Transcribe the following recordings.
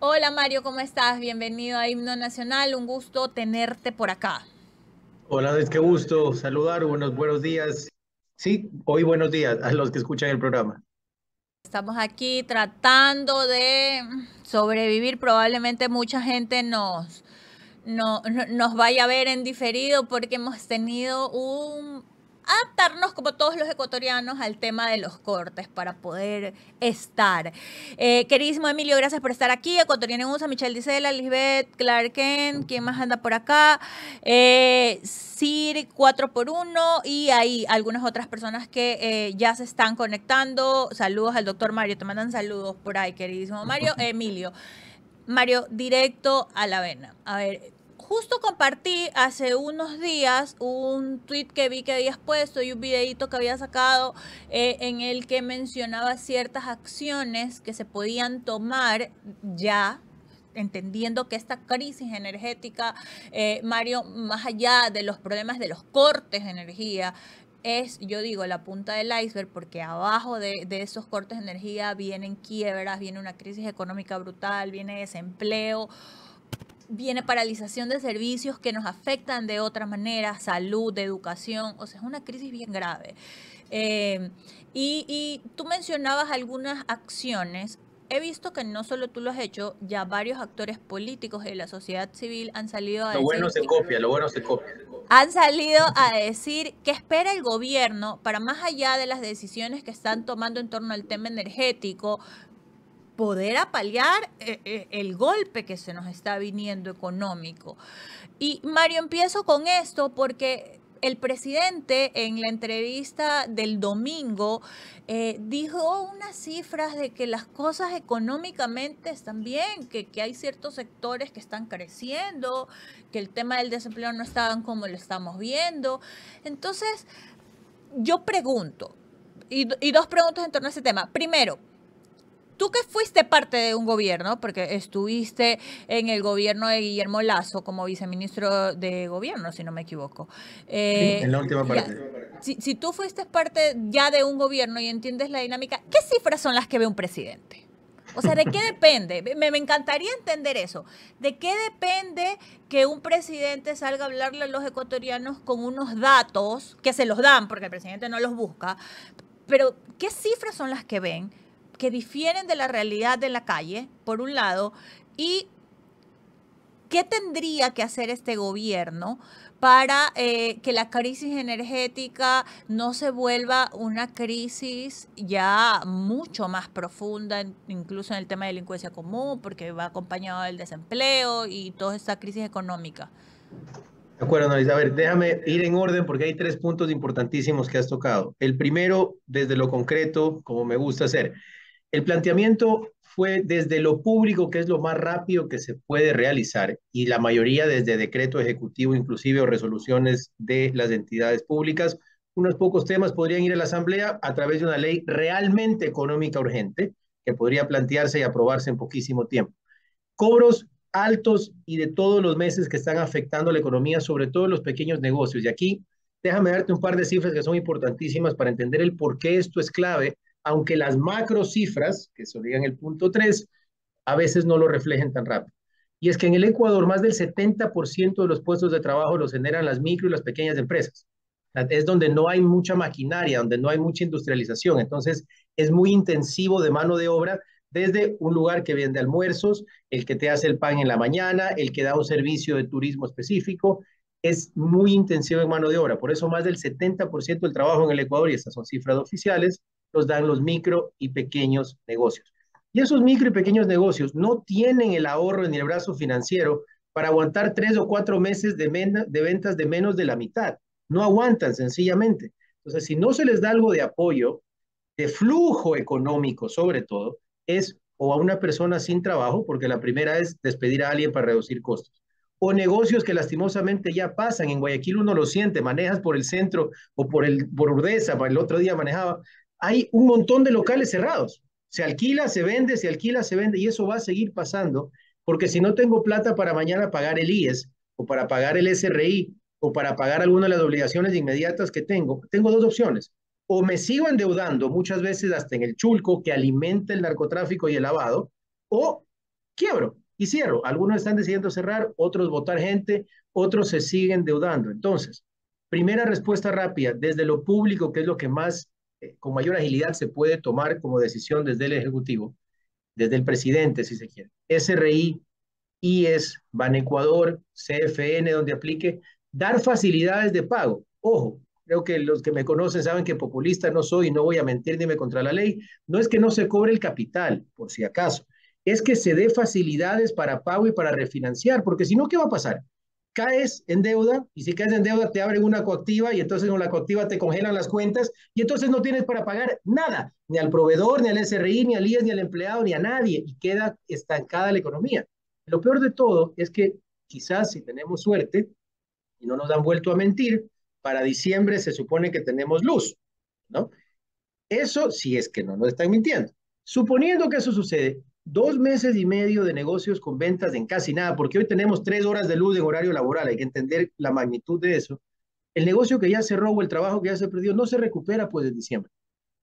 Hola Mario, ¿cómo estás? Bienvenido a Himno Nacional, un gusto tenerte por acá. Hola, es qué gusto saludar, buenos días. Sí, hoy buenos días a los que escuchan el programa. Estamos aquí tratando de sobrevivir, probablemente mucha gente nos vaya a ver en diferido porque hemos tenido un adaptarnos como todos los ecuatorianos al tema de los cortes para poder estar. Queridísimo Emilio, gracias por estar aquí. Ecuatoriana en USA, Michelle Dicela, Lisbeth, Clarken, ¿quién más anda por acá? Sir 4x1 y hay algunas otras personas que ya se están conectando. Saludos al doctor Mario, te mandan saludos por ahí, queridísimo Mario. Emilio, Mario, directo a la vena. A ver, justo compartí hace unos días un tweet que vi que habías puesto y un videito que había sacado en el que mencionaba ciertas acciones que se podían tomar ya entendiendo que esta crisis energética, Mario, más allá de los problemas de los cortes de energía, es, yo digo, la punta del iceberg, porque abajo de esos cortes de energía vienen quiebras, viene una crisis económica brutal, viene desempleo, viene paralización de servicios que nos afectan de otra manera, salud, educación, o sea, es una crisis bien grave. Eh, y tú mencionabas algunas acciones. He visto que no solo tú lo has hecho, ya varios actores políticos de la sociedad civil han salido a Lo bueno decir se copia, lo bueno se copia. qué espera el gobierno para más allá de las decisiones que están tomando en torno al tema energético, poder apalear el golpe que se nos está viniendo económico. Y Mario, empiezo con esto porque el presidente en la entrevista del domingo dijo unas cifras de que las cosas económicamente están bien, que hay ciertos sectores que están creciendo, que el tema del desempleo no está como lo estamos viendo. Entonces, yo pregunto, y dos preguntas en torno a ese tema. Primero, tú que fuiste parte de un gobierno, porque estuviste en el gobierno de Guillermo Lazo como viceministro de gobierno, si no me equivoco. Sí, en la última Ya, parte. si tú fuiste parte ya de un gobierno y entiendes la dinámica, ¿qué cifras son las que ve un presidente? O sea, ¿de qué depende? Me encantaría entender eso. ¿De qué depende que un presidente salga a hablarle a los ecuatorianos con unos datos que se los dan, porque el presidente no los busca, pero ¿qué cifras son las que ven que difieren de la realidad de la calle, por un lado, y qué tendría que hacer este gobierno para que la crisis energética no se vuelva una crisis ya mucho más profunda, incluso en el tema de delincuencia común, porque va acompañado del desempleo y toda esta crisis económica? De acuerdo, Annalisa. A ver, déjame ir en orden porque hay tres puntos importantísimos que has tocado. El primero, desde lo concreto, como me gusta hacer. El planteamiento fue desde lo público, que es lo más rápido que se puede realizar, y la mayoría desde decreto ejecutivo, inclusive, o resoluciones de las entidades públicas. Unos pocos temas podrían ir a la Asamblea a través de una ley realmente económica urgente, que podría plantearse y aprobarse en poquísimo tiempo. Cobros altos y de todos los meses que están afectando la economía, sobre todo los pequeños negocios. Y aquí déjame darte un par de cifras que son importantísimas para entender el por qué esto es clave, aunque las macro cifras, que se digan el punto 3, a veces no lo reflejen tan rápido. Y es que en el Ecuador más del 70% de los puestos de trabajo los generan las micro y las pequeñas empresas. Es donde no hay mucha maquinaria, donde no hay mucha industrialización. Entonces, es muy intensivo de mano de obra desde un lugar que vende almuerzos, el que te hace el pan en la mañana, el que da un servicio de turismo específico, es muy intensivo en mano de obra. Por eso más del 70% del trabajo en el Ecuador, y estas son cifras oficiales, los dan los micro y pequeños negocios. Y esos micro y pequeños negocios no tienen el ahorro ni el brazo financiero para aguantar 3 o 4 meses de ventas de menos de la mitad. No aguantan sencillamente. Entonces, si no se les da algo de apoyo, de flujo económico sobre todo, es o a una persona sin trabajo, porque la primera es despedir a alguien para reducir costos, o negocios que lastimosamente ya pasan. En Guayaquil uno lo siente, manejas por el centro o por Urdesa, el otro día manejaba, hay un montón de locales cerrados. Se alquila, se vende, se alquila, se vende, y eso va a seguir pasando, porque si no tengo plata para mañana pagar el IES, o para pagar el SRI, o para pagar alguna de las obligaciones inmediatas que tengo dos opciones. O me sigo endeudando, muchas veces hasta en el chulco, que alimenta el narcotráfico y el lavado, o quiebro y cierro. Algunos están decidiendo cerrar, otros votar gente, otros se siguen deudando. Entonces, primera respuesta rápida, desde lo público, que es lo que más, con mayor agilidad se puede tomar como decisión desde el Ejecutivo, desde el presidente, si se quiere. SRI, IES, Banecuador, CFN, donde aplique, dar facilidades de pago. Ojo, creo que los que me conocen saben que populista no soy y no voy a mentir ni me contra la ley. No es que no se cobre el capital, por si acaso, es que se dé facilidades para pago y para refinanciar, porque si no, ¿qué va a pasar? Caes en deuda y si caes en deuda te abren una coactiva y entonces con la coactiva te congelan las cuentas y entonces no tienes para pagar nada, ni al proveedor, ni al SRI, ni al IES, ni al empleado, ni a nadie y queda estancada la economía. Lo peor de todo es que quizás si tenemos suerte y no nos han vuelto a mentir, para diciembre se supone que tenemos luz, ¿no? Eso si es que no nos están mintiendo. Suponiendo que eso sucede, 2 meses y medio de negocios con ventas en casi nada, porque hoy tenemos 3 horas de luz en horario laboral, hay que entender la magnitud de eso. El negocio que ya cerró o el trabajo que ya se perdió no se recupera pues en diciembre.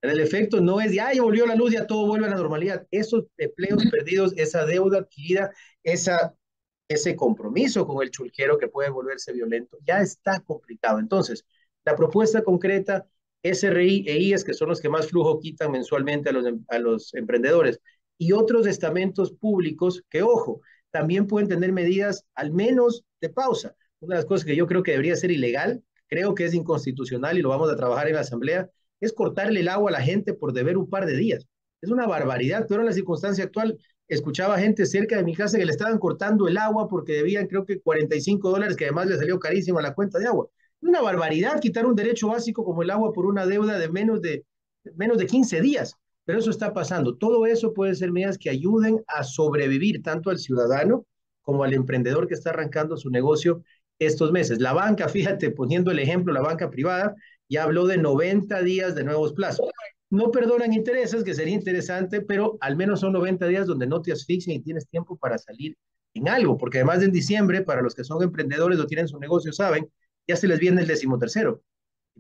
El efecto no es de, ya volvió la luz, ya todo vuelve a la normalidad. Esos empleos perdidos, esa deuda adquirida, ese compromiso con el chulquero que puede volverse violento, ya está complicado. Entonces, la propuesta concreta, SRI e IES, que son los que más flujo quitan mensualmente a los emprendedores, y otros estamentos públicos que, ojo, también pueden tener medidas al menos de pausa. Una de las cosas que yo creo que debería ser ilegal, creo que es inconstitucional y lo vamos a trabajar en la Asamblea, es cortarle el agua a la gente por deber un par de días. Es una barbaridad, pero en la circunstancia actual escuchaba gente cerca de mi casa que le estaban cortando el agua porque debían creo que $45, que además le salió carísimo a la cuenta de agua. Es una barbaridad quitar un derecho básico como el agua por una deuda de menos de 15 días, pero eso está pasando. Todo eso puede ser medidas que ayuden a sobrevivir tanto al ciudadano como al emprendedor que está arrancando su negocio estos meses. La banca, fíjate, poniendo el ejemplo, la banca privada ya habló de 90 días de nuevos plazos. No perdonan intereses, que sería interesante, pero al menos son 90 días donde no te asfixian y tienes tiempo para salir en algo, porque además en diciembre, para los que son emprendedores o tienen su negocio, saben, ya se les viene el 13º.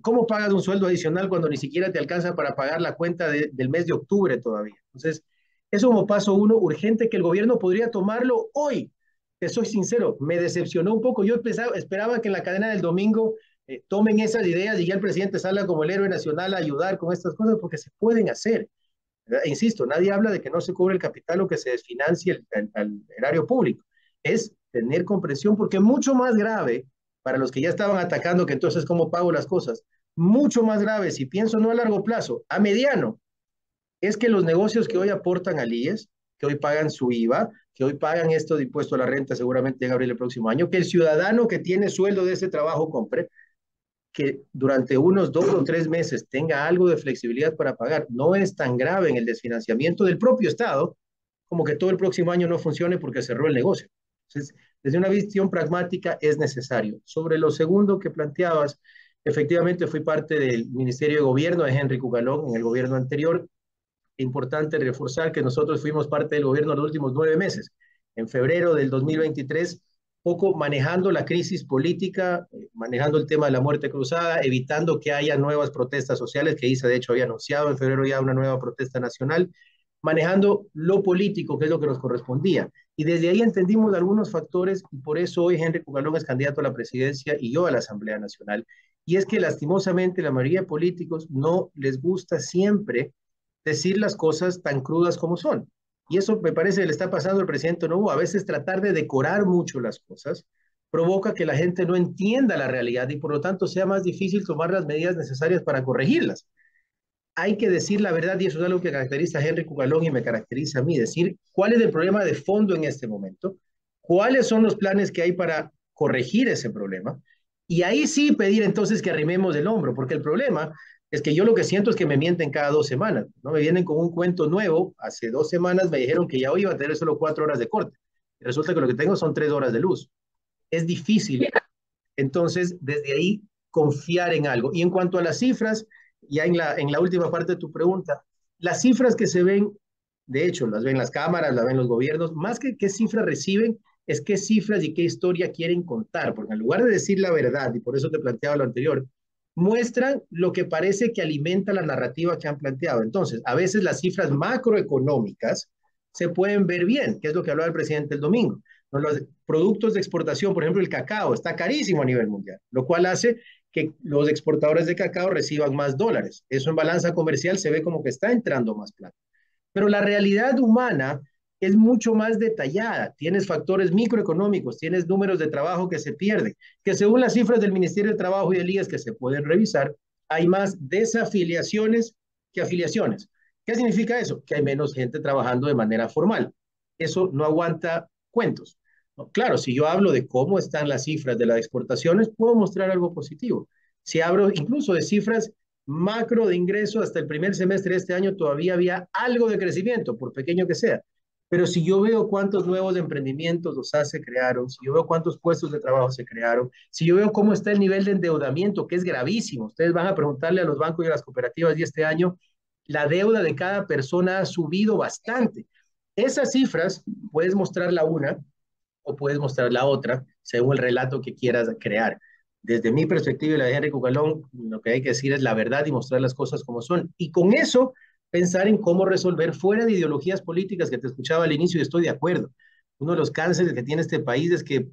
¿Cómo pagas un sueldo adicional cuando ni siquiera te alcanza para pagar la cuenta del mes de octubre todavía? Entonces, eso como paso uno, urgente que el gobierno podría tomarlo hoy. Te soy sincero, me decepcionó un poco. Yo esperaba que en la cadena del domingo tomen esas ideas y ya el presidente salga como el héroe nacional a ayudar con estas cosas porque se pueden hacer. E insisto, nadie habla de que no se cobre el capital o que se desfinancie el erario público. Es tener comprensión porque mucho más grave para los que ya estaban atacando que entonces cómo pago las cosas, mucho más grave, si pienso no a largo plazo, a mediano, es que los negocios que hoy aportan al IES, que hoy pagan su IVA, que hoy pagan esto de impuesto a la renta seguramente en abril del próximo año, que el ciudadano que tiene sueldo de ese trabajo compre, que durante unos 2 o 3 meses tenga algo de flexibilidad para pagar, no es tan grave en el desfinanciamiento del propio Estado como que todo el próximo año no funcione porque cerró el negocio. Entonces, desde una visión pragmática es necesario. Sobre lo segundo que planteabas, efectivamente fui parte del Ministerio de Gobierno de Henry Cucalón en el gobierno anterior. Importante reforzar que nosotros fuimos parte del gobierno los últimos 9 meses. En febrero del 2023, poco manejando la crisis política, manejando el tema de la muerte cruzada, evitando que haya nuevas protestas sociales, que ISA de hecho había anunciado en febrero ya una nueva protesta nacional, manejando lo político, que es lo que nos correspondía. Y desde ahí entendimos algunos factores y por eso hoy Henry Cucalón es candidato a la presidencia y yo a la Asamblea Nacional. Y es que lastimosamente la mayoría de políticos no les gusta siempre decir las cosas tan crudas como son. Y eso me parece que le está pasando al presidente Novoa. A veces tratar de decorar mucho las cosas provoca que la gente no entienda la realidad y por lo tanto sea más difícil tomar las medidas necesarias para corregirlas. Hay que decir la verdad y eso es algo que caracteriza a Henry Cucalón y me caracteriza a mí, decir cuál es el problema de fondo en este momento, cuáles son los planes que hay para corregir ese problema y ahí sí pedir entonces que arrimemos el hombro, porque el problema es que yo lo que siento es que me mienten cada 2 semanas, ¿no? Me vienen con un cuento nuevo, hace 2 semanas me dijeron que ya hoy iba a tener solo 4 horas de corte, y resulta que lo que tengo son 3 horas de luz. Es difícil, entonces desde ahí confiar en algo. Y en cuanto a las cifras, ya en la última parte de tu pregunta, las cifras que se ven, de hecho, las ven las cámaras, las ven los gobiernos, más que qué cifras reciben, es qué cifras y qué historia quieren contar, porque en lugar de decir la verdad, y por eso te planteaba lo anterior, muestran lo que parece que alimenta la narrativa que han planteado. Entonces, a veces las cifras macroeconómicas se pueden ver bien, que es lo que hablaba el presidente el domingo. Los productos de exportación, por ejemplo, el cacao, está carísimo a nivel mundial, lo cual hace que los exportadores de cacao reciban más dólares. Eso en balanza comercial se ve como que está entrando más plata. Pero la realidad humana es mucho más detallada. Tienes factores microeconómicos, tienes números de trabajo que se pierden, que según las cifras del Ministerio de Trabajo y del IES que se pueden revisar, hay más desafiliaciones que afiliaciones. ¿Qué significa eso? Que hay menos gente trabajando de manera formal. Eso no aguanta cuentos. No, claro, si yo hablo de cómo están las cifras de las exportaciones, puedo mostrar algo positivo. Si hablo incluso de cifras macro de ingreso hasta el primer semestre de este año, todavía había algo de crecimiento, por pequeño que sea. Pero si yo veo cuántos nuevos emprendimientos los se crearon, si yo veo cuántos puestos de trabajo se crearon, si yo veo cómo está el nivel de endeudamiento, que es gravísimo, ustedes van a preguntarle a los bancos y a las cooperativas y este año, la deuda de cada persona ha subido bastante. Esas cifras puedes mostrar la una o puedes mostrar la otra, según el relato que quieras crear. Desde mi perspectiva y la de Henry Cucalón, lo que hay que decir es la verdad y mostrar las cosas como son. Y con eso, pensar en cómo resolver fuera de ideologías políticas que te escuchaba al inicio y estoy de acuerdo. Uno de los cánceres que tiene este país es que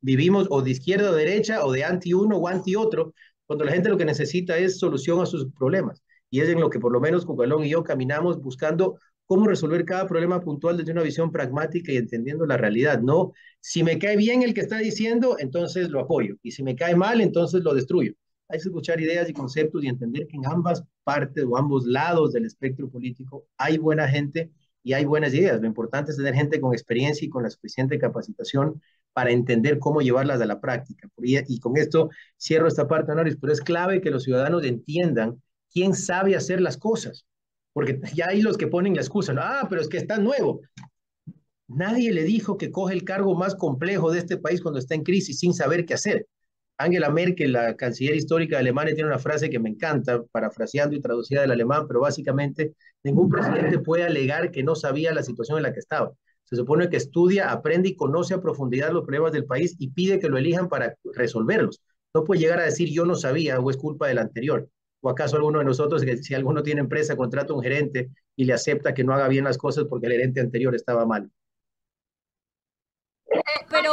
vivimos o de izquierda o derecha o de anti uno o anti otro, cuando la gente lo que necesita es solución a sus problemas. Y es en lo que por lo menos Cucalón y yo caminamos buscando cómo resolver cada problema puntual desde una visión pragmática y entendiendo la realidad. No, si me cae bien el que está diciendo, entonces lo apoyo. Y si me cae mal, entonces lo destruyo. Hay que escuchar ideas y conceptos y entender que en ambas partes o ambos lados del espectro político hay buena gente y hay buenas ideas. Lo importante es tener gente con experiencia y con la suficiente capacitación para entender cómo llevarlas a la práctica. Y con esto cierro esta parte, Norris, pero es clave que los ciudadanos entiendan quién sabe hacer las cosas. Porque ya hay los que ponen la excusa, ¿no? Ah, pero es que está nuevo. Nadie le dijo que coge el cargo más complejo de este país cuando está en crisis sin saber qué hacer. Angela Merkel, la canciller histórica de Alemania, tiene una frase que me encanta, parafraseando y traducida del alemán, pero básicamente ningún presidente puede alegar que no sabía la situación en la que estaba. Se supone que estudia, aprende y conoce a profundidad los problemas del país y pide que lo elijan para resolverlos. No puede llegar a decir yo no sabía o es culpa del anterior. ¿O acaso alguno de nosotros, que si alguno tiene empresa, contrata a un gerente y le acepta que no haga bien las cosas porque el gerente anterior estaba mal? Pero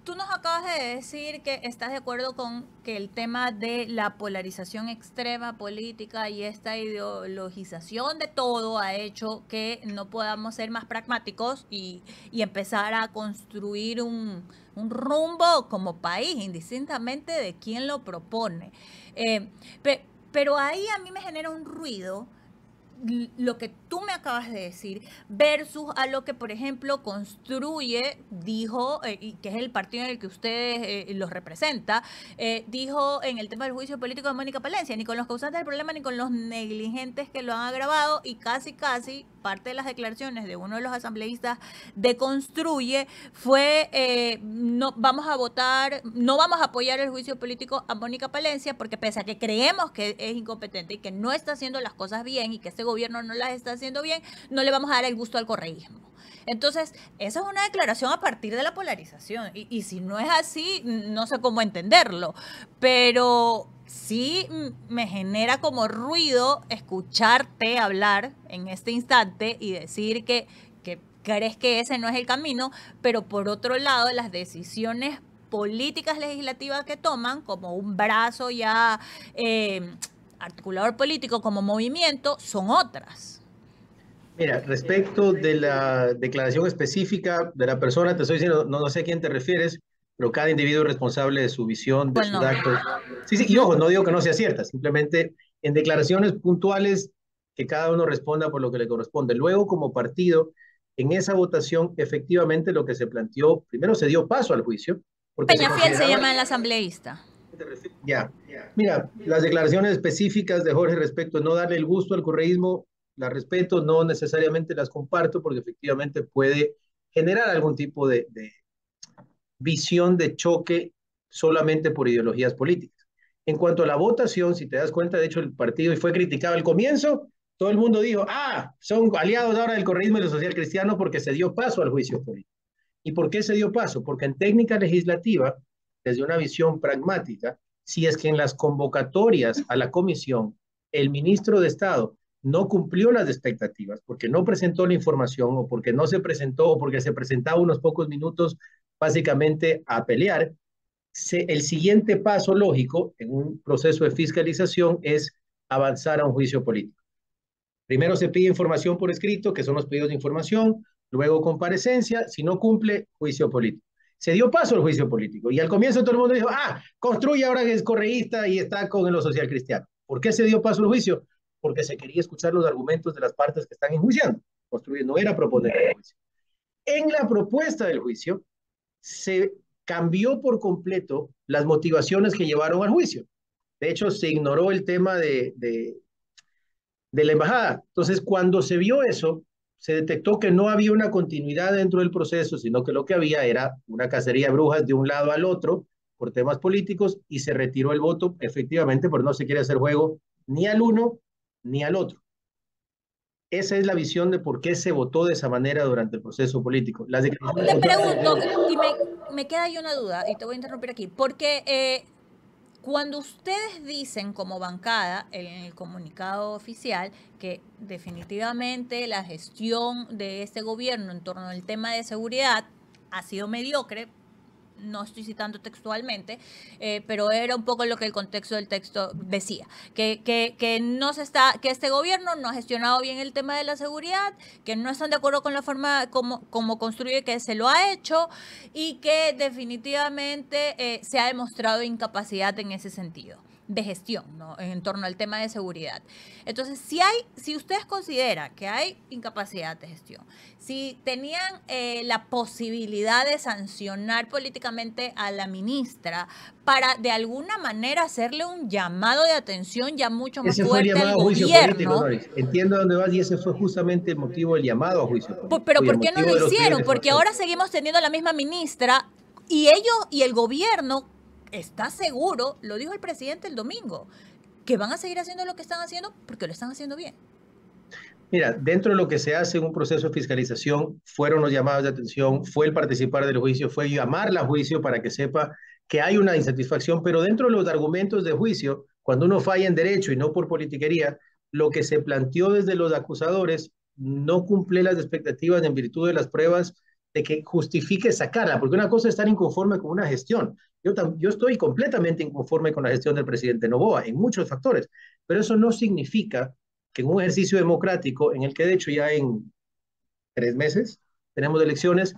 tú nos acabas de decir que estás de acuerdo con que el tema de la polarización extrema política y esta ideologización de todo ha hecho que no podamos ser más pragmáticos y empezar a construir un rumbo como país, indistintamente de quién lo propone. Eh, pe, pero ahí a mí me genera un ruido lo que tú me acabas de decir versus a lo que, por ejemplo, construye, dijo, y que es el partido en el que ustedes los representa, dijo en el tema del juicio político de Mónica Palencia, ni con los causantes del problema ni con los negligentes que lo han agravado, y casi parte de las declaraciones de uno de los asambleístas de Construye fue no vamos a votar, no vamos a apoyar el juicio político a Mónica Palencia porque pese a que creemos que es incompetente y que no está haciendo las cosas bien y que este gobierno no las está haciendo bien, no le vamos a dar el gusto al correísmo. Entonces, esa es una declaración a partir de la polarización. Y si no es así, no sé cómo entenderlo. Pero sí me genera como ruido escucharte hablar en este instante y decir que crees que ese no es el camino, pero por otro lado, las decisiones políticas legislativas que toman como un brazo ya articulador político como movimiento son otras. Mira, respecto de la declaración específica de la persona, te estoy diciendo, no sé a quién te refieres, pero cada individuo es responsable de su visión, de sus actos. Sí, sí, y ojo, no digo que no sea cierta, simplemente en declaraciones puntuales que cada uno responda por lo que le corresponde. Luego, como partido, en esa votación, efectivamente lo que se planteó, primero se dio paso al juicio. Peñafiel se llama el asambleísta. Ya, mira, las declaraciones específicas de Jorge respecto a no darle el gusto al correísmo, las respeto, no necesariamente las comparto porque efectivamente puede generar algún tipo de visión de choque solamente por ideologías políticas. En cuanto a la votación, si te das cuenta, de hecho el partido y fue criticado al comienzo, todo el mundo dijo, son aliados ahora del correísmo y del social cristiano porque se dio paso al juicio político. ¿Y por qué se dio paso? Porque en técnica legislativa, desde una visión pragmática, si es que en las convocatorias a la comisión el ministro de Estado no cumplió las expectativas, porque no presentó la información o porque no se presentó o porque se presentaba unos pocos minutos básicamente a pelear, el siguiente paso lógico en un proceso de fiscalización es avanzar a un juicio político. Primero se pide información por escrito, que son los pedidos de información, luego comparecencia, si no cumple, juicio político. Se dio paso al juicio político y al comienzo todo el mundo dijo, construye ahora que es correísta y está con lo social cristiano. ¿Por qué se dio paso al juicio? Porque se quería escuchar los argumentos de las partes que están enjuiciando. Construir no era proponer el juicio. En la propuesta del juicio se cambió por completo las motivaciones que llevaron al juicio. De hecho, se ignoró el tema de la embajada. Entonces, cuando se vio eso, se detectó que no había una continuidad dentro del proceso, sino que lo que había era una cacería de brujas de un lado al otro por temas políticos y se retiró el voto, efectivamente, porque no se quiere hacer juego ni al uno ni al otro. Esa es la visión de por qué se votó de esa manera durante el proceso político. Te pregunto, y me queda ahí una duda, y te voy a interrumpir aquí, porque cuando ustedes dicen como bancada en el comunicado oficial que definitivamente la gestión de este gobierno en torno al tema de seguridad ha sido mediocre, no estoy citando textualmente, pero era un poco lo que el contexto del texto decía, que no se está, que este gobierno no ha gestionado bien el tema de la seguridad, que no están de acuerdo con la forma como construye, que se lo ha hecho y que definitivamente se ha demostrado incapacidad en ese sentido de gestión, ¿no? En torno al tema de seguridad. Entonces, si ustedes consideran que hay incapacidad de gestión, si tenían la posibilidad de sancionar políticamente a la ministra para de alguna manera hacerle un llamado de atención ya mucho más fuerte al gobierno. Entiendo dónde vas y ese fue justamente el motivo del llamado a juicio político. Pero ¿por qué no lo hicieron? Porque ahora seguimos teniendo la misma ministra y ellos y el gobierno está seguro, lo dijo el presidente el domingo, que van a seguir haciendo lo que están haciendo porque lo están haciendo bien. Mira, dentro de lo que se hace en un proceso de fiscalización, fueron los llamados de atención, fue el participar del juicio, fue llamarla a juicio para que sepa que hay una insatisfacción, pero dentro de los argumentos de juicio, cuando uno falla en derecho y no por politiquería, lo que se planteó desde los acusadores no cumple las expectativas en virtud de las pruebas de que justifique sacarla, porque una cosa es estar inconforme con una gestión. Yo estoy completamente inconforme con la gestión del presidente Noboa en muchos factores, pero eso no significa que en un ejercicio democrático, en el que de hecho ya en 3 meses tenemos elecciones,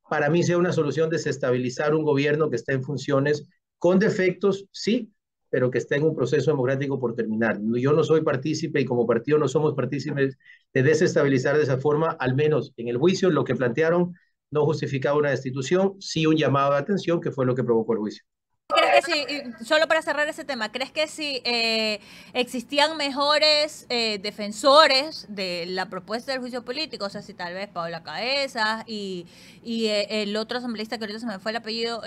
para mí sea una solución desestabilizar un gobierno que está en funciones con defectos, sí, pero que está en un proceso democrático por terminar. Yo no soy partícipe y como partido no somos partícipes de desestabilizar de esa forma, al menos en el juicio lo que plantearon no justificaba una destitución, sí un llamado de atención que fue lo que provocó el juicio. ¿Crees que si, solo para cerrar ese tema, crees que si existían mejores defensores de la propuesta del juicio político, o sea, si tal vez Paola Cabezas y el otro asambleísta que ahorita se me fue el apellido,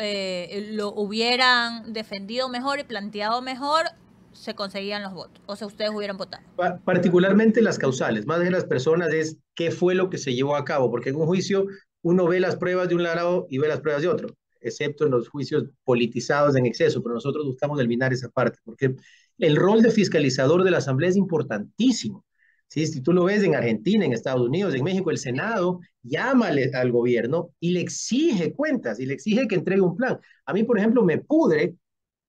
lo hubieran defendido mejor y planteado mejor, se conseguían los votos? O sea, ustedes hubieran votado. Particularmente las causales, más de las personas es qué fue lo que se llevó a cabo, porque en un juicio uno ve las pruebas de un lado y ve las pruebas de otro, excepto en los juicios politizados en exceso, pero nosotros buscamos eliminar esa parte, porque el rol de fiscalizador de la Asamblea es importantísimo. ¿Sí? Si tú lo ves en Argentina, en Estados Unidos, en México, el Senado llama al gobierno y le exige cuentas y le exige que entregue un plan. A mí, por ejemplo, me pudre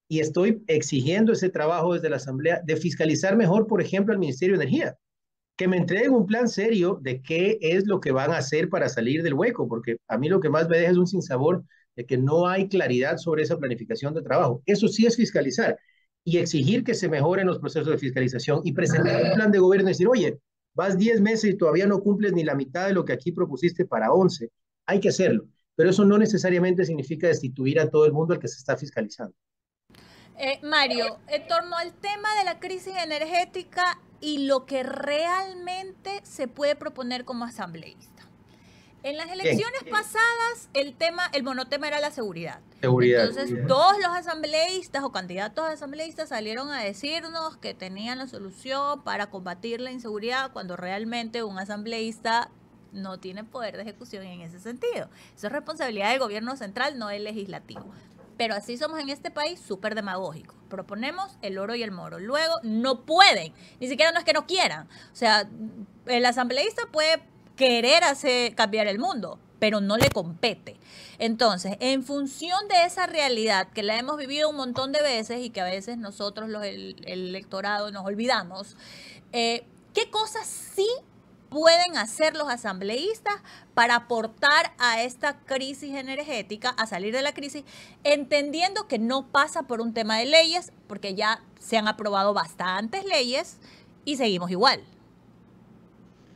y estoy exigiendo ese trabajo desde la Asamblea de fiscalizar mejor, por ejemplo, al Ministerio de Energía, que me entreguen un plan serio de qué es lo que van a hacer para salir del hueco, porque a mí lo que más me deja es un sinsabor de que no hay claridad sobre esa planificación de trabajo. Eso sí es fiscalizar y exigir que se mejoren los procesos de fiscalización y presentar un plan de gobierno y decir, oye, vas 10 meses y todavía no cumples ni la mitad de lo que aquí propusiste para 11. Hay que hacerlo, pero eso no necesariamente significa destituir a todo el mundo al que se está fiscalizando. Mario, en torno al tema de la crisis energética y lo que realmente se puede proponer como asambleísta. En las elecciones pasadas, el monotema era la seguridad. Entonces, todos los asambleístas o candidatos a asambleístas salieron a decirnos que tenían la solución para combatir la inseguridad cuando realmente un asambleísta no tiene poder de ejecución en ese sentido. Eso es responsabilidad del gobierno central, no del legislativo. Pero así somos en este país, súper demagógicos. Proponemos el oro y el moro. Luego no pueden, ni siquiera no es que no quieran. O sea, el asambleísta puede querer cambiar el mundo, pero no le compete. Entonces, en función de esa realidad que la hemos vivido un montón de veces y que a veces nosotros, el electorado, nos olvidamos, ¿qué cosas sí pueden hacer los asambleístas para aportar a esta crisis energética, a salir de la crisis, entendiendo que no pasa por un tema de leyes, porque ya se han aprobado bastantes leyes y seguimos igual?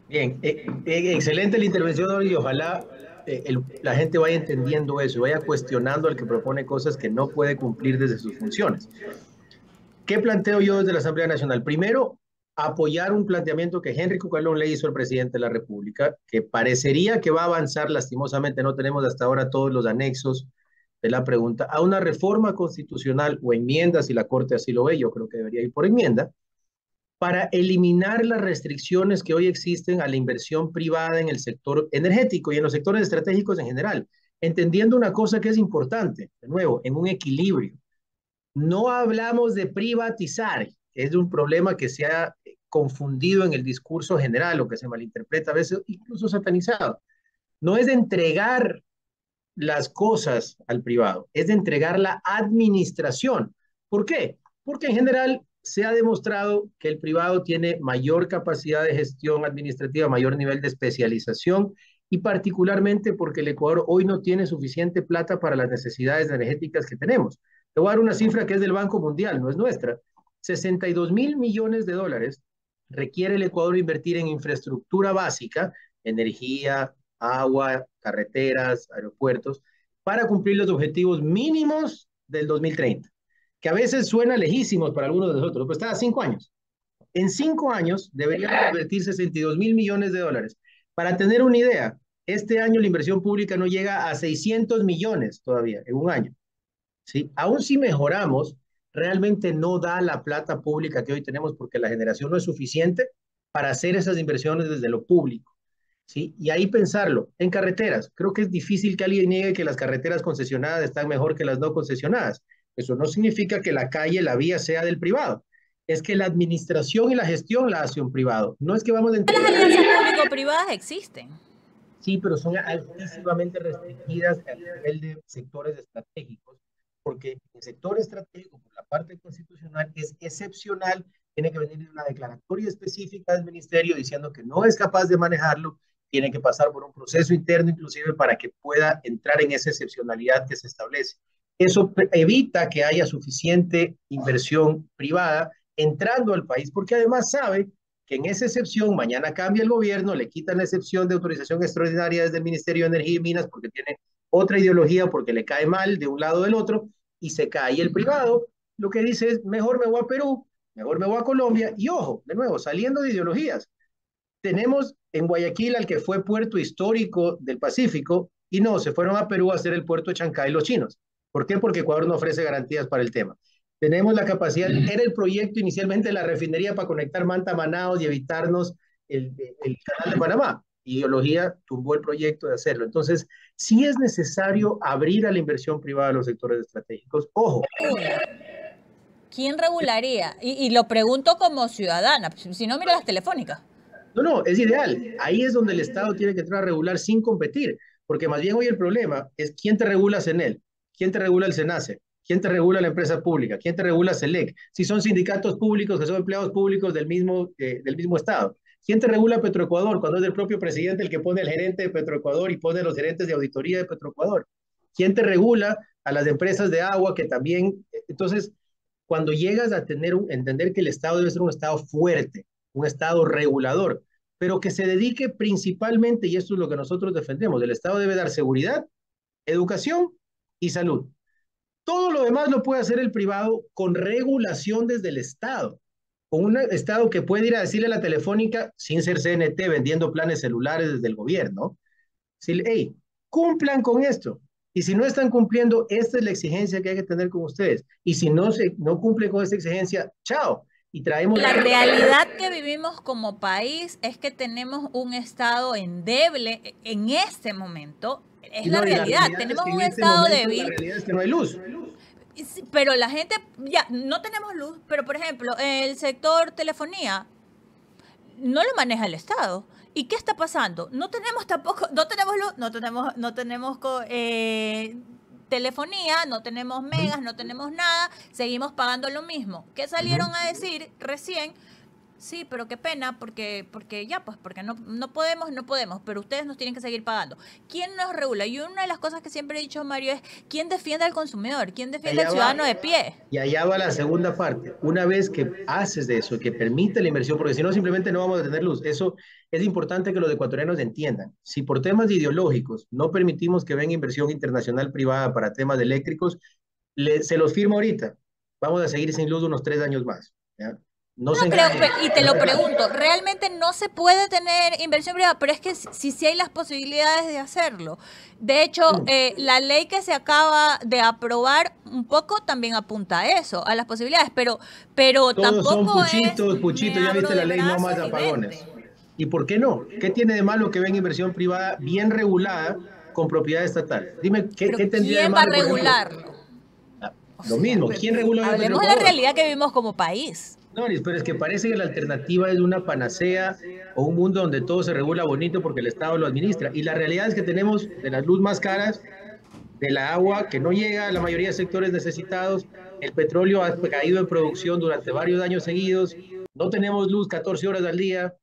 Bien, excelente la intervención y ojalá la gente vaya entendiendo eso, vaya cuestionando al que propone cosas que no puede cumplir desde sus funciones. ¿Qué planteo yo desde la Asamblea Nacional? Primero, apoyar un planteamiento que Henry Cucalón le hizo al presidente de la República, que parecería que va a avanzar, lastimosamente no tenemos hasta ahora todos los anexos de la pregunta, a una reforma constitucional o enmienda, si la Corte así lo ve, yo creo que debería ir por enmienda, para eliminar las restricciones que hoy existen a la inversión privada en el sector energético y en los sectores estratégicos en general, entendiendo una cosa que es importante, de nuevo, en un equilibrio. No hablamos de privatizar, es un problema que se ha confundido en el discurso general o que se malinterpreta a veces, incluso satanizado. No es de entregar las cosas al privado, es de entregar la administración. ¿Por qué? Porque en general se ha demostrado que el privado tiene mayor capacidad de gestión administrativa, mayor nivel de especialización y particularmente porque el Ecuador hoy no tiene suficiente plata para las necesidades energéticas que tenemos. Te voy a dar una cifra que es del Banco Mundial, no es nuestra. 62.000 millones de dólares requiere el Ecuador invertir en infraestructura básica, energía, agua, carreteras, aeropuertos, para cumplir los objetivos mínimos del 2030, que a veces suena lejísimos para algunos de nosotros, pero está a 5 años. En 5 años deberían invertir 62.000 millones de dólares. Para tener una idea, este año la inversión pública no llega a 600 millones todavía, en un año. ¿Sí? Aún si mejoramos, realmente no da la plata pública que hoy tenemos porque la generación no es suficiente para hacer esas inversiones desde lo público. ¿Sí? Y ahí pensarlo, en carreteras, creo que es difícil que alguien niegue que las carreteras concesionadas están mejor que las no concesionadas. Eso no significa que la calle, la vía sea del privado. Es que la administración y la gestión la hace un privado. No es que vamos a Las alianzas público-privadas existen. Sí, pero son altísimamente restringidas a nivel de sectores estratégicos, porque el sector estratégico, por la parte constitucional, es excepcional, tiene que venir de una declaratoria específica del ministerio diciendo que no es capaz de manejarlo, tiene que pasar por un proceso interno inclusive para que pueda entrar en esa excepcionalidad que se establece. Eso evita que haya suficiente inversión privada entrando al país, porque además sabe que en esa excepción mañana cambia el gobierno, le quitan la excepción de autorización extraordinaria desde el Ministerio de Energía y Minas porque tiene otra ideología, porque le cae mal de un lado o del otro, y se cae. Y el privado lo que dice es, mejor me voy a Perú, mejor me voy a Colombia, y ojo, de nuevo, saliendo de ideologías. Tenemos en Guayaquil al que fue puerto histórico del Pacífico, y no, se fueron a Perú a hacer el puerto de Chancay los chinos. ¿Por qué? Porque Ecuador no ofrece garantías para el tema. Tenemos la capacidad, era el proyecto inicialmente de la refinería para conectar Manta a Manaos y evitarnos el canal de Panamá. Ideología tumbó el proyecto de hacerlo. Entonces, sí es necesario abrir a la inversión privada a los sectores estratégicos. Ojo. ¿Quién regularía? Y lo pregunto como ciudadana, si no, mira las telefónicas. No, es ideal. Ahí es donde el Estado tiene que entrar a regular sin competir, porque más bien hoy el problema es quién te regula CENEL, quién te regula el SENACE, quién te regula la empresa pública, quién te regula CELEC, si son sindicatos públicos que son empleados públicos del mismo Estado. ¿Quién te regula Petroecuador cuando es el propio presidente el que pone el gerente de Petroecuador y pone los gerentes de auditoría de Petroecuador? ¿Quién te regula a las empresas de agua que también? Entonces, cuando llegas a entender que el Estado debe ser un Estado fuerte, un Estado regulador, pero que se dedique principalmente, y esto es lo que nosotros defendemos, el Estado debe dar seguridad, educación y salud. Todo lo demás lo puede hacer el privado con regulación desde el Estado, con un Estado que puede ir a decirle a la telefónica, sin ser CNT, vendiendo planes celulares desde el gobierno, decirle, hey, cumplan con esto. Y si no están cumpliendo, esta es la exigencia que hay que tener con ustedes. Y si no cumplen con esta exigencia, chao. Y traemos... La realidad que vivimos como país es que tenemos un Estado endeble en este momento. Es la realidad. Tenemos un Estado débil. La realidad es que no hay luz. Pero la gente, ya, no tenemos luz, pero por ejemplo, el sector telefonía no lo maneja el Estado. ¿Y qué está pasando? No tenemos tampoco, no tenemos luz, no tenemos telefonía, no tenemos megas, no tenemos nada, seguimos pagando lo mismo. ¿Qué salieron a decir recién? Sí, pero qué pena, porque ya, pues, porque no podemos, pero ustedes nos tienen que seguir pagando. ¿Quién nos regula? Y una de las cosas que siempre he dicho, Mario, es ¿quién defiende al consumidor? ¿Quién defiende al ciudadano de pie? Y allá va la segunda parte. Una vez que haces de eso, que permite la inversión, porque si no, simplemente no vamos a tener luz. Eso es importante que los ecuatorianos entiendan. Si por temas ideológicos no permitimos que venga inversión internacional privada para temas eléctricos, se los firmo ahorita. Vamos a seguir sin luz unos 3 años más. ¿Ya? No se No creo, engañen. y te lo pregunto, realmente no se puede tener inversión privada, pero es que sí hay las posibilidades de hacerlo. De hecho, la ley que se acaba de aprobar un poco también apunta a eso, a las posibilidades, pero Todos son tampoco puchitos, puchitos, ya viste la ley no más apagones. ¿Y por qué no? ¿Qué tiene de malo que venga inversión privada bien regulada con propiedad estatal? Dime, ¿qué tendría de ¿quién va a malo? regularlo? Lo mismo, ¿quién regula el Hablemos de la realidad que vivimos como país. No, pero es que parece que la alternativa es una panacea o un mundo donde todo se regula bonito porque el Estado lo administra. Y la realidad es que tenemos de las luz más caras, de la agua que no llega a la mayoría de sectores necesitados, el petróleo ha caído en producción durante varios años seguidos, no tenemos luz 14 horas al día.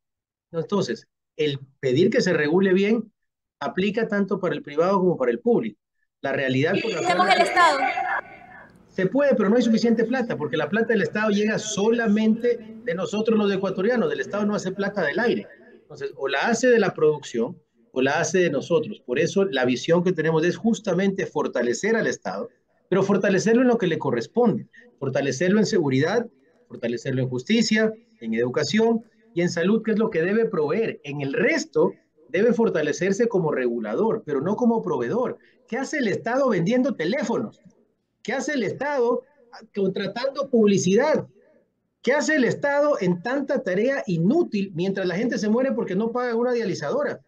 Entonces, el pedir que se regule bien aplica tanto para el privado como para el público. La realidad por la Hacemos el Estado. Se puede, pero no hay suficiente plata, porque la plata del Estado llega solamente de nosotros los ecuatorianos. El Estado no hace plata del aire. Entonces, o la hace de la producción o la hace de nosotros. Por eso la visión que tenemos es justamente fortalecer al Estado, pero fortalecerlo en lo que le corresponde. Fortalecerlo en seguridad, fortalecerlo en justicia, en educación y en salud, que es lo que debe proveer. En el resto, debe fortalecerse como regulador, pero no como proveedor. ¿Qué hace el Estado vendiendo teléfonos? ¿Qué hace el Estado contratando publicidad? ¿Qué hace el Estado en tanta tarea inútil mientras la gente se muere porque no paga una dializadora?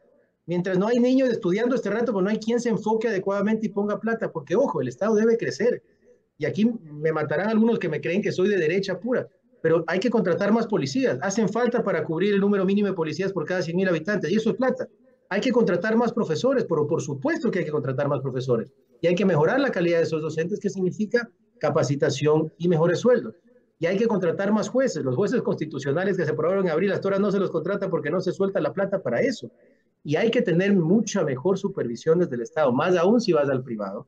Mientras no hay niños estudiando este rato, pues no hay quien se enfoque adecuadamente y ponga plata, porque ojo, el Estado debe crecer. Y aquí me matarán algunos que me creen que soy de derecha pura, pero hay que contratar más policías. Hacen falta para cubrir el número mínimo de policías por cada 100,000 habitantes, y eso es plata. Hay que contratar más profesores, pero por supuesto que hay que contratar más profesores. Y hay que mejorar la calidad de esos docentes, que significa capacitación y mejores sueldos. Y hay que contratar más jueces. Los jueces constitucionales que se aprobaron en abril, hasta ahora no se los contrata porque no se suelta la plata para eso. Y hay que tener mucha mejor supervisión desde el Estado, más aún si vas al privado,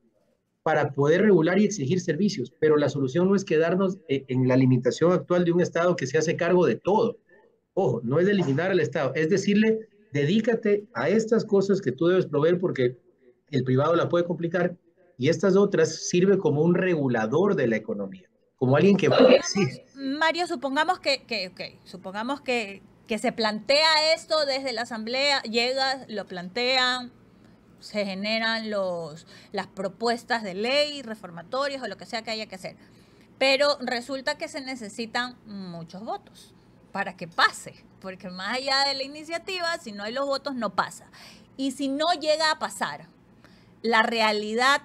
para poder regular y exigir servicios. Pero la solución no es quedarnos en la limitación actual de un Estado que se hace cargo de todo. Ojo, no es de eliminar al Estado, es decirle, dedícate a estas cosas que tú debes proveer porque el privado la puede complicar, y estas otras sirve como un regulador de la economía, como alguien que... Sí. Mario, supongamos que se plantea esto desde la asamblea, llega, lo plantean, se generan las propuestas de ley, reformatorias o lo que sea que haya que hacer. Pero resulta que se necesitan muchos votos para que pase, porque más allá de la iniciativa, si no hay los votos, no pasa. Y si no llega a pasar, la realidad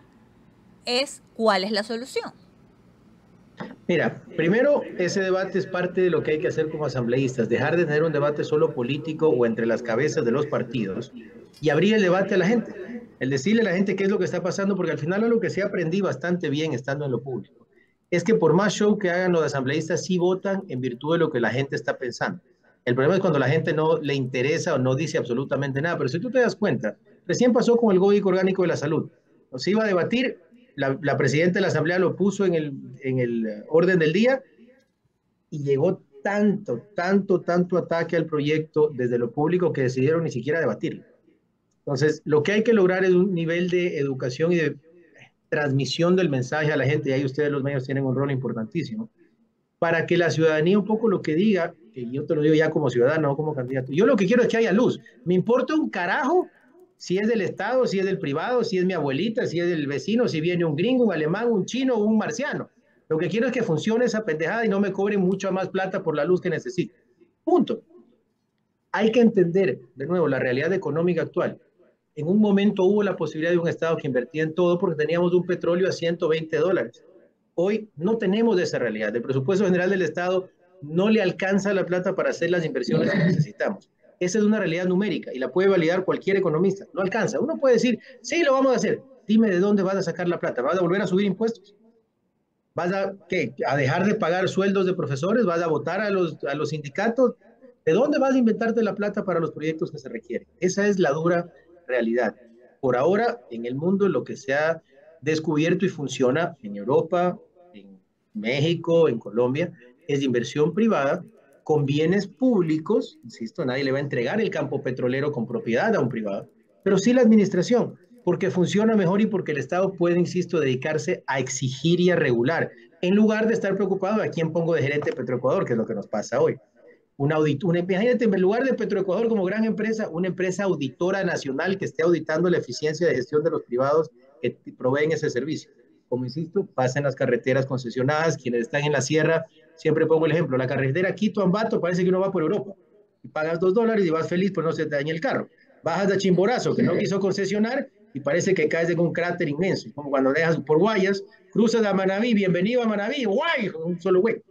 es cuál es la solución. Mira, primero, ese debate es parte de lo que hay que hacer como asambleístas, dejar de tener un debate solo político o entre las cabezas de los partidos y abrir el debate a la gente, el decirle a la gente qué es lo que está pasando, porque al final lo que sí aprendí bastante bien estando en lo público es que por más show que hagan los asambleístas, sí votan en virtud de lo que la gente está pensando. El problema es cuando la gente no le interesa o no dice absolutamente nada, pero si tú te das cuenta, recién pasó con el Código Orgánico de la Salud, se iba a debatir, la presidenta de la Asamblea lo puso en el orden del día y llegó tanto ataque al proyecto desde lo público que decidieron ni siquiera debatirlo. Entonces, lo que hay que lograr es un nivel de educación y de transmisión del mensaje a la gente, y ahí ustedes los medios tienen un rol importantísimo, para que la ciudadanía un poco lo que diga, que yo te lo digo ya como ciudadano, no como candidato, yo lo que quiero es que haya luz, me importa un carajo si es del Estado, si es del privado, si es mi abuelita, si es del vecino, si viene un gringo, un alemán, un chino o un marciano. Lo que quiero es que funcione esa pendejada y no me cobren mucha más plata por la luz que necesito. Punto. Hay que entender, de nuevo, la realidad económica actual. En un momento hubo la posibilidad de un Estado que invertía en todo porque teníamos un petróleo a $120. Hoy no tenemos esa realidad. El presupuesto general del Estado no le alcanza la plata para hacer las inversiones que necesitamos. Esa es una realidad numérica y la puede validar cualquier economista. No alcanza. Uno puede decir, sí, lo vamos a hacer. Dime de dónde vas a sacar la plata. ¿Vas a volver a subir impuestos? ¿Vas a dejar de pagar sueldos de profesores? ¿Vas a votar a los sindicatos? ¿De dónde vas a inventarte la plata para los proyectos que se requieren? Esa es la dura realidad. Por ahora, en el mundo, lo que se ha descubierto y funciona en Europa, en México, en Colombia, es inversión privada con bienes públicos. Insisto, nadie le va a entregar el campo petrolero con propiedad a un privado, pero sí la administración, porque funciona mejor y porque el Estado puede, insisto, dedicarse a exigir y a regular, en lugar de estar preocupado a quién pongo de gerente de Petroecuador, que es lo que nos pasa hoy. Imagínate, en lugar de Petroecuador como gran empresa, una empresa auditora nacional que esté auditando la eficiencia de gestión de los privados que proveen ese servicio. Como insisto, pasa en las carreteras concesionadas, quienes están en la sierra, siempre pongo el ejemplo, la carretera Quito-Ambato parece que uno va por Europa, y pagas $2 y vas feliz, pues no se te daña el carro. Bajas de Chimborazo, que no quiso concesionar, y parece que caes en un cráter inmenso, como cuando dejas por Guayas, cruzas a Manabí, bienvenido a Manabí, guay, un solo güey.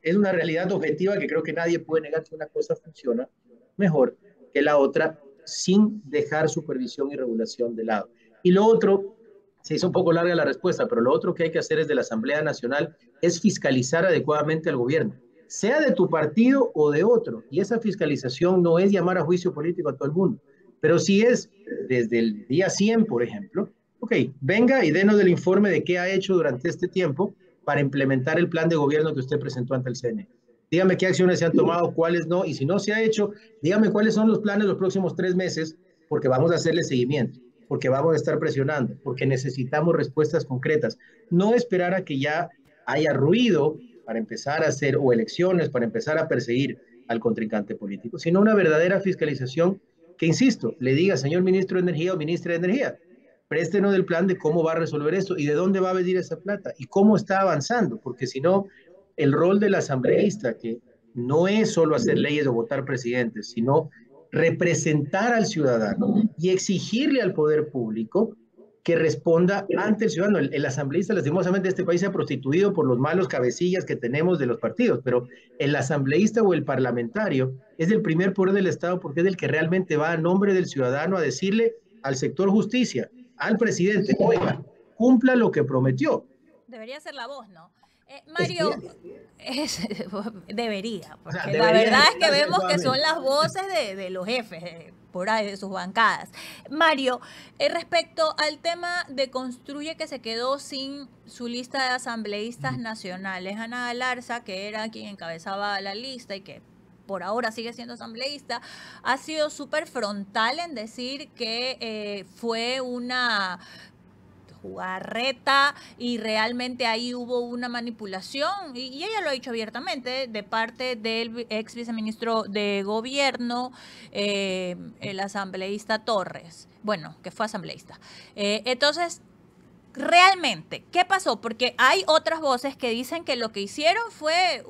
Es una realidad objetiva que creo que nadie puede negar que una cosa funciona mejor que la otra sin dejar supervisión y regulación de lado. Y lo otro, se hizo un poco larga la respuesta, pero lo otro que hay que hacer desde la Asamblea Nacional es fiscalizar adecuadamente al gobierno, sea de tu partido o de otro. Y esa fiscalización no es llamar a juicio político a todo el mundo, pero sí es desde el día 100, por ejemplo, ok, venga y denos el informe de qué ha hecho durante este tiempo para implementar el plan de gobierno que usted presentó ante el CNE. Dígame qué acciones se han tomado, cuáles no, y si no se ha hecho, dígame cuáles son los planes los próximos 3 meses, porque vamos a hacerle seguimiento, porque vamos a estar presionando, porque necesitamos respuestas concretas. No esperar a que ya haya ruido para empezar a hacer, o elecciones, para empezar a perseguir al contrincante político, sino una verdadera fiscalización que, insisto, le diga, señor ministro de Energía o ministra de Energía, préstenos el plan de cómo va a resolver esto y de dónde va a venir esa plata y cómo está avanzando, porque si no, el rol del asambleísta, que no es solo hacer leyes o votar presidentes, sino representar al ciudadano y exigirle al poder público que responda ante el ciudadano. El asambleísta, lastimosamente, este país se ha prostituido por los malos cabecillas que tenemos de los partidos, pero el asambleísta o el parlamentario es el primer poder del Estado porque es el que realmente va a nombre del ciudadano a decirle al sector justicia, al presidente, oiga, cumpla lo que prometió. Debería ser la voz, ¿no? Mario, debería, porque O sea, la debería verdad es que vemos que adecuadamente. son las voces de los jefes, por ahí, de sus bancadas. Mario, respecto al tema de Construye, que se quedó sin su lista de asambleístas nacionales, Ana Galarza, que era quien encabezaba la lista y que por ahora sigue siendo asambleísta, ha sido súper frontal en decir que fue una jugarreta y realmente ahí hubo una manipulación, y ella lo ha dicho abiertamente, de parte del ex viceministro de gobierno, el asambleísta Torres, bueno, que fue asambleísta. Entonces, realmente, ¿qué pasó? Porque hay otras voces que dicen que lo que hicieron fue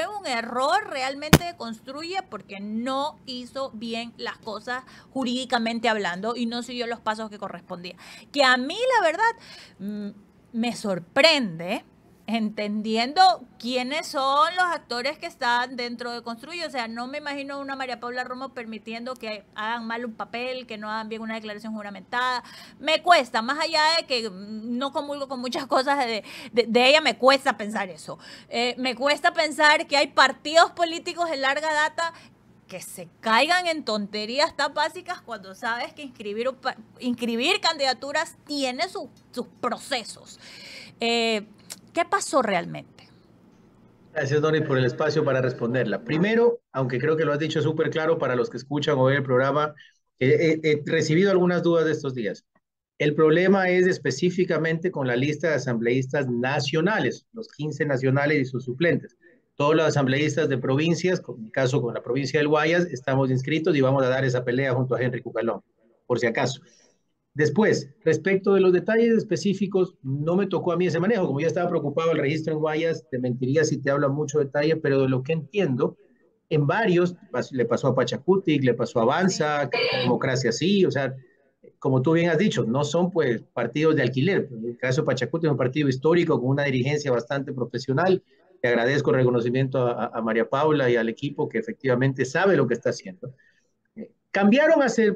un error realmente de Construye porque no hizo bien las cosas jurídicamente hablando y no siguió los pasos que correspondía. Que a mí, la verdad, me sorprende, entendiendo quiénes son los actores que están dentro de Construye. O sea, no me imagino a una María Paula Romo permitiendo que hagan mal un papel, que no hagan bien una declaración juramentada. Me cuesta, más allá de que no comulgo con muchas cosas de ella, me cuesta pensar eso. Me cuesta pensar que hay partidos políticos de larga data que se caigan en tonterías tan básicas cuando sabes que inscribir candidaturas tiene sus procesos. ¿Qué pasó realmente? Gracias, Donny, por el espacio para responderla. Primero, aunque creo que lo has dicho súper claro para los que escuchan o ven el programa, he recibido algunas dudas de estos días. El problema es específicamente con la lista de asambleístas nacionales, los 15 nacionales y sus suplentes. Todos los asambleístas de provincias, en mi caso con la provincia del Guayas, estamos inscritos y vamos a dar esa pelea junto a Henry Cucalón, por si acaso. Después, respecto de los detalles específicos, no me tocó a mí ese manejo. Como ya estaba preocupado el registro en Guayas, te mentiría si te hablo mucho detalle, pero de lo que entiendo, en varios, le pasó a Pachacutic, le pasó a Avanza, sí. Democracia sí, o sea, como tú bien has dicho, no son pues partidos de alquiler. En el caso de Pachacuti es un partido histórico con una dirigencia bastante profesional. Le agradezco el reconocimiento a María Paula y al equipo que efectivamente sabe lo que está haciendo. Cambiaron hace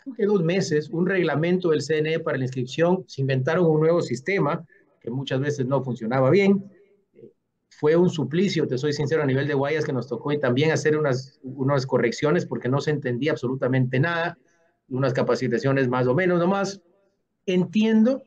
creo que 2 meses un reglamento del CNE para la inscripción, se inventaron un nuevo sistema que muchas veces no funcionaba bien. Fue un suplicio, te soy sincero, a nivel de Guayas que nos tocó y también hacer unas correcciones porque no se entendía absolutamente nada, unas capacitaciones más o menos nomás. Entiendo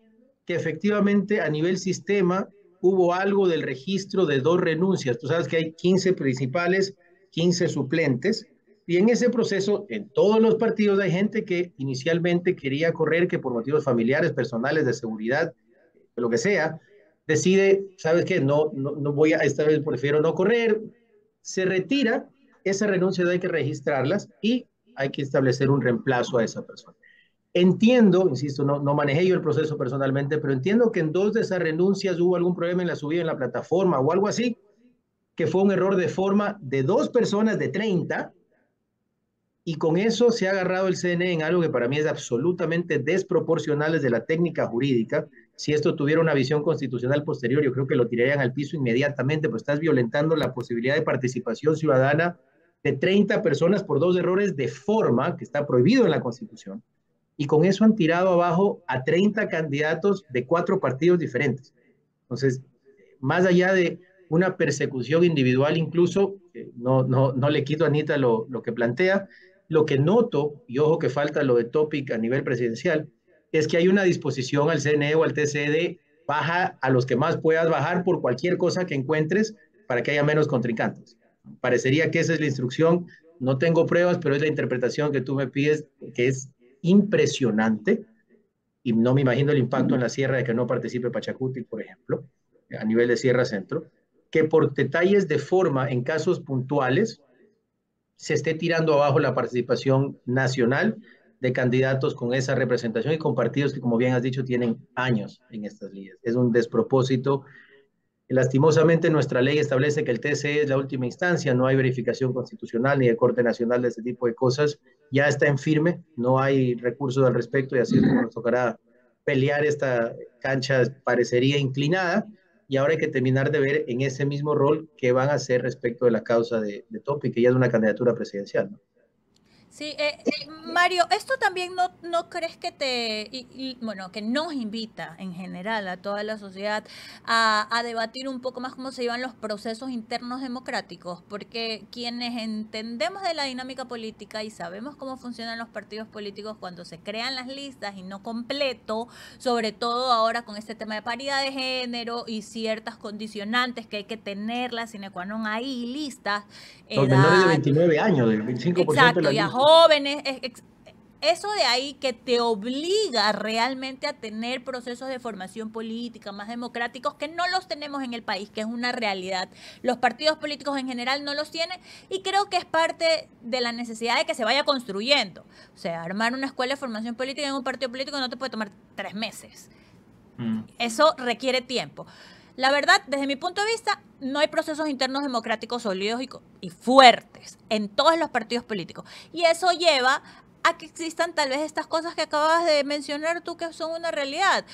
que efectivamente a nivel sistema hubo algo del registro de 2 renuncias. Tú sabes que hay 15 principales, 15 suplentes, y en ese proceso, en todos los partidos hay gente que inicialmente quería correr, que por motivos familiares, personales, de seguridad, lo que sea, decide, ¿sabes qué? No voy a, esta vez prefiero no correr, se retira, esa renuncia hay que registrarlas y hay que establecer un reemplazo a esa persona. Entiendo, insisto, no manejé yo el proceso personalmente, pero entiendo que en 2 de esas renuncias hubo algún problema en la subida en la plataforma o algo así, que fue un error de forma de 2 personas de 30, y con eso se ha agarrado el CNE en algo que para mí es absolutamente desproporcional desde la técnica jurídica. Si esto tuviera una visión constitucional posterior, yo creo que lo tirarían al piso inmediatamente, pues estás violentando la posibilidad de participación ciudadana de 30 personas por 2 errores de forma, que está prohibido en la Constitución, y con eso han tirado abajo a 30 candidatos de 4 partidos diferentes. Entonces, más allá de una persecución individual, incluso, no le quito a Anita lo que plantea, lo que noto, y ojo que falta lo de Topic a nivel presidencial, es que hay una disposición al CNE o al TCE de baja a los que más puedas bajar por cualquier cosa que encuentres para que haya menos contrincantes. Parecería que esa es la instrucción, no tengo pruebas, pero es la interpretación que tú me pides, que es impresionante, y no me imagino el impacto en la sierra de que no participe Pachacuti, por ejemplo, a nivel de Sierra Centro, que por detalles de forma en casos puntuales se esté tirando abajo la participación nacional de candidatos con esa representación y con partidos que, como bien has dicho, tienen años en estas ligas. Es un despropósito. Lastimosamente, nuestra ley establece que el TCE es la última instancia, no hay verificación constitucional ni de Corte Nacional de este tipo de cosas. Ya está en firme, no hay recursos al respecto y así es como nos tocará pelear esta cancha, parecería inclinada, y ahora hay que terminar de ver en ese mismo rol qué van a hacer respecto de la causa de Topi, que ya es una candidatura presidencial, ¿no? Sí, Mario, esto también no crees que bueno, que nos invita en general a toda la sociedad a debatir un poco más cómo se llevan los procesos internos democráticos, porque quienes entendemos de la dinámica política y sabemos cómo funcionan los partidos políticos cuando se crean las listas y no completo, sobre todo ahora con este tema de paridad de género y ciertas condicionantes que hay que tenerlas sine qua non ahí listas, Los menores de 29 años, del 25% de exacto, la y a lista. jóvenes, eso de ahí que te obliga realmente a tener procesos de formación política más democráticos que no los tenemos en el país, que es una realidad. Los partidos políticos en general no los tienen y creo que es parte de la necesidad de que se vaya construyendo. O sea, armar una escuela de formación política en un partido político no te puede tomar 3 meses. Eso requiere tiempo. La verdad, desde mi punto de vista, no hay procesos internos democráticos sólidos y fuertes en todos los partidos políticos. Y eso lleva a que existan tal vez estas cosas que acabas de mencionar tú que son una realidad.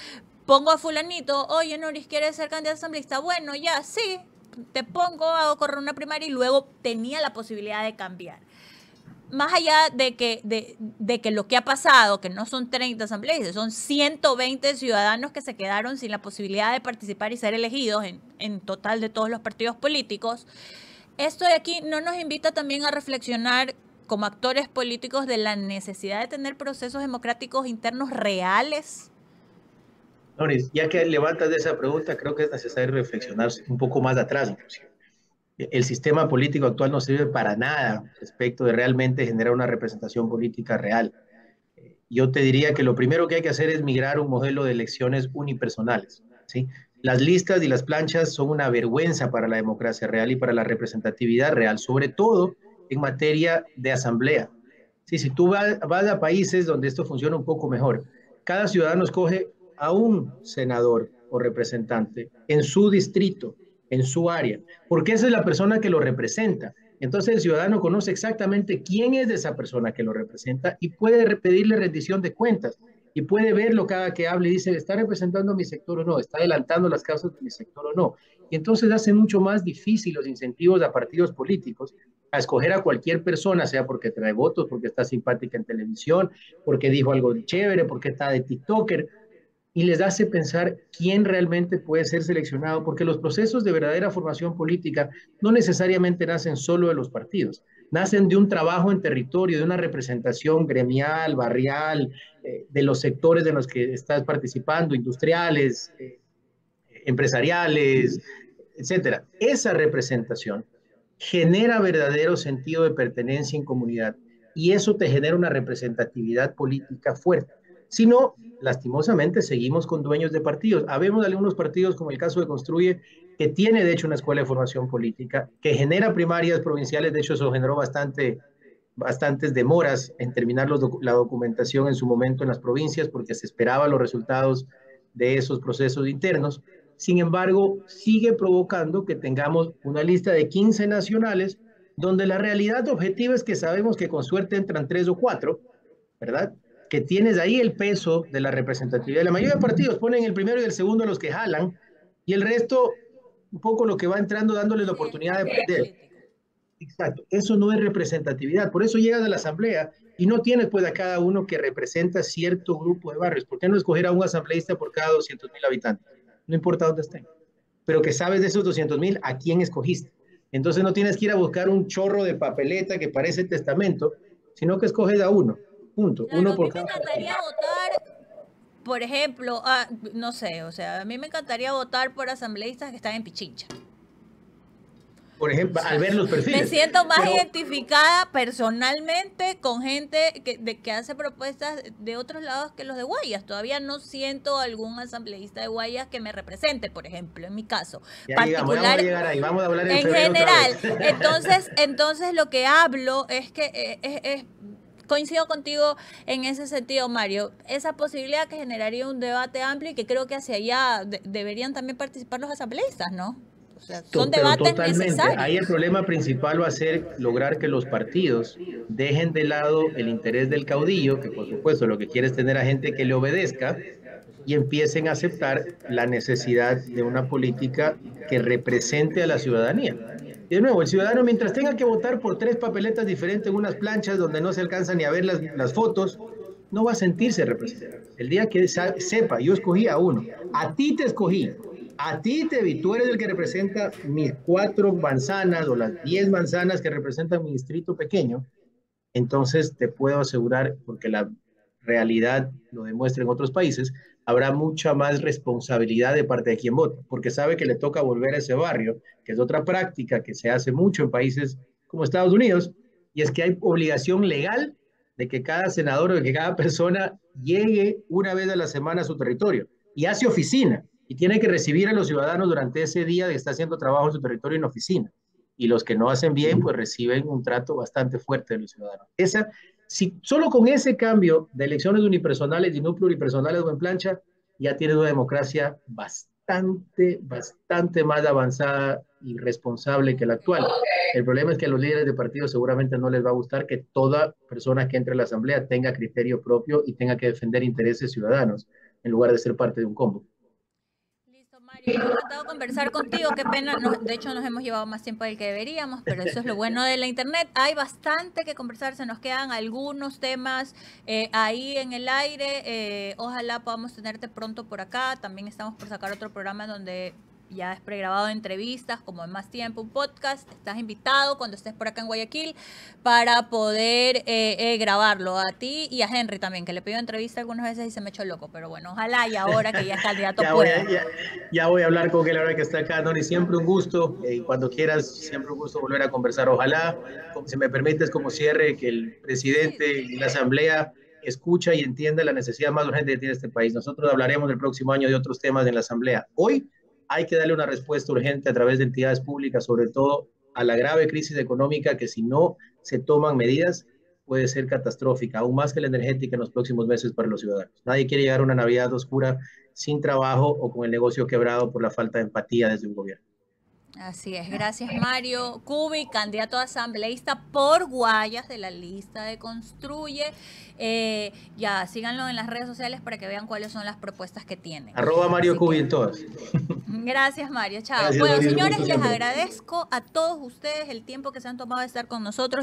Pongo a fulanito, oye, Noris, ¿quieres ser candidato asambleísta? Bueno, ya, sí, te pongo, hago correr una primaria y luego tenía la posibilidad de cambiar. Más allá de que lo que ha pasado, que no son 30 asambleístas, son 120 ciudadanos que se quedaron sin la posibilidad de participar y ser elegidos en total de todos los partidos políticos, esto de aquí no nos invita también a reflexionar como actores políticos de la necesidad de tener procesos democráticos internos reales. Noris, ya que levantas esa pregunta, creo que es necesario reflexionar un poco más atrás, inclusive. El sistema político actual no sirve para nada respecto de realmente generar una representación política real. Yo te diría que lo primero que hay que hacer es migrar a un modelo de elecciones unipersonales, ¿sí? Las listas y las planchas son una vergüenza para la democracia real y para la representatividad real, sobre todo en materia de asamblea. Sí, si tú vas a países donde esto funciona un poco mejor, cada ciudadano escoge a un senador o representante en su distrito, en su área, porque esa es la persona que lo representa. Entonces el ciudadano conoce exactamente quién es esa persona que lo representa y puede pedirle rendición de cuentas y puede verlo cada que hable y dice, ¿está representando a mi sector o no? ¿Está adelantando las causas de mi sector o no? Y entonces hace mucho más difícil los incentivos a partidos políticos a escoger a cualquier persona, sea porque trae votos, porque está simpática en televisión, porque dijo algo chévere, porque está de TikToker, y les hace pensar quién realmente puede ser seleccionado, porque los procesos de verdadera formación política no necesariamente nacen solo de los partidos, nacen de un trabajo en territorio, de una representación gremial, barrial, de los sectores en los que estás participando, industriales, empresariales, etcétera. Esa representación genera verdadero sentido de pertenencia en comunidad y eso te genera una representatividad política fuerte. Si no, lastimosamente seguimos con dueños de partidos. Habemos algunos partidos, como el caso de Construye, que tiene de hecho una escuela de formación política, que genera primarias provinciales, de hecho eso generó bastantes demoras en terminar la documentación en su momento en las provincias porque se esperaban los resultados de esos procesos internos. Sin embargo, sigue provocando que tengamos una lista de 15 nacionales donde la realidad objetiva es que sabemos que con suerte entran 3 o 4, ¿verdad? Que tienes ahí el peso de la representatividad. La mayoría de partidos ponen el primero y el segundo a los que jalan y el resto un poco lo que va entrando dándoles la Sí, el oportunidad de partido aprender. político. Exacto, eso no es representatividad, por eso llegas a la asamblea y no tienes pues a cada uno que representa cierto grupo de barrios. ¿Por qué no escoger a un asambleísta por cada 200,000 habitantes? No importa dónde estén, pero que sabes de esos 200,000 a quién escogiste. Entonces no tienes que ir a buscar un chorro de papeleta que parece testamento, sino que escoges a uno, punto, Claro, uno a mí por me cada. encantaría votar, por ejemplo, no sé, o sea, a mí me encantaría votar por asambleístas que están en Pichincha. Por O ejemplo, al sea, ver los me perfiles, siento más pero identificada personalmente con gente que hace propuestas de otros lados que los de Guayas. Todavía no siento algún asambleísta de Guayas que me represente, por ejemplo, en mi caso ya llegamos, ya vamos a particular. llegar ahí, vamos a hablar en En febrero otra general, vez. entonces lo que hablo es que coincido contigo en ese sentido, Mario. Esa posibilidad que generaría un debate amplio y que creo que hacia allá deberían también participar los asambleístas, ¿no? O sea, son Pero debates totalmente. Ahí el necesarios. problema principal va a ser lograr que los partidos dejen de lado el interés del caudillo, que por supuesto lo que quiere es tener a gente que le obedezca, y empiecen a aceptar la necesidad de una política que represente a la ciudadanía. Y de nuevo, el ciudadano, mientras tenga que votar por 3 papeletas diferentes en unas planchas donde no se alcanza ni a ver las fotos, no va a sentirse representado. El día que sepa, yo escogí a uno, a ti te escogí, a ti te vi, tú eres el que representa mis 4 manzanas o las 10 manzanas que representan mi distrito pequeño, entonces te puedo asegurar, porque la realidad lo demuestra en otros países, habrá mucha más responsabilidad de parte de quien vota, porque sabe que le toca volver a ese barrio, que es otra práctica que se hace mucho en países como Estados Unidos, y es que hay obligación legal de que cada senador o de que cada persona llegue una vez a la semana a su territorio y hace oficina y tiene que recibir a los ciudadanos durante ese día de que está haciendo trabajo en su territorio en oficina y los que no hacen bien, pues reciben un trato bastante fuerte de los ciudadanos. Si solo con ese cambio de elecciones unipersonales y no pluripersonales o en plancha, ya tienes una democracia bastante más avanzada y responsable que la actual. El problema es que a los líderes de partidos seguramente no les va a gustar que toda persona que entre a la asamblea tenga criterio propio y tenga que defender intereses ciudadanos en lugar de ser parte de un combo. Listo, Mario. Me ha encantado conversar contigo. Qué pena. De hecho, nos hemos llevado más tiempo del que deberíamos, pero eso es lo bueno de la Internet. Hay bastante que conversar. Se nos quedan algunos temas ahí en el aire. Ojalá podamos tenerte pronto por acá. También estamos por sacar otro programa donde ya es pregrabado de entrevistas, como en Más Tiempo, un podcast. Estás invitado cuando estés por acá en Guayaquil para poder grabarlo a ti y a Henry también, que le pido entrevista algunas veces y se me echó loco, pero bueno, ojalá y ahora que ya es candidato pueda. Ya voy a hablar con él ahora que está acá, Noni, siempre un gusto, y cuando quieras, siempre un gusto volver a conversar. Ojalá, si me permites como cierre, que el Sí, presidente y la asamblea escucha y entienda la necesidad más urgente que tiene este país. Nosotros hablaremos el próximo año de otros temas en la asamblea. Hoy hay que darle una respuesta urgente a través de entidades públicas, sobre todo a la grave crisis económica que si no se toman medidas puede ser catastrófica, aún más que la energética en los próximos meses para los ciudadanos. Nadie quiere llegar a una Navidad oscura sin trabajo o con el negocio quebrado por la falta de empatía desde un gobierno. Así es, gracias Mario. Cubi, candidato a asambleísta por Guayas de la lista de Construye. Ya, síganlo en las redes sociales para que vean cuáles son las propuestas que tienen. @Mario Cubi en todas. Gracias Mario, chao. Gracias, Bueno, Mario, un señores, gusto les siempre. agradezco a todos ustedes el tiempo que se han tomado de estar con nosotros.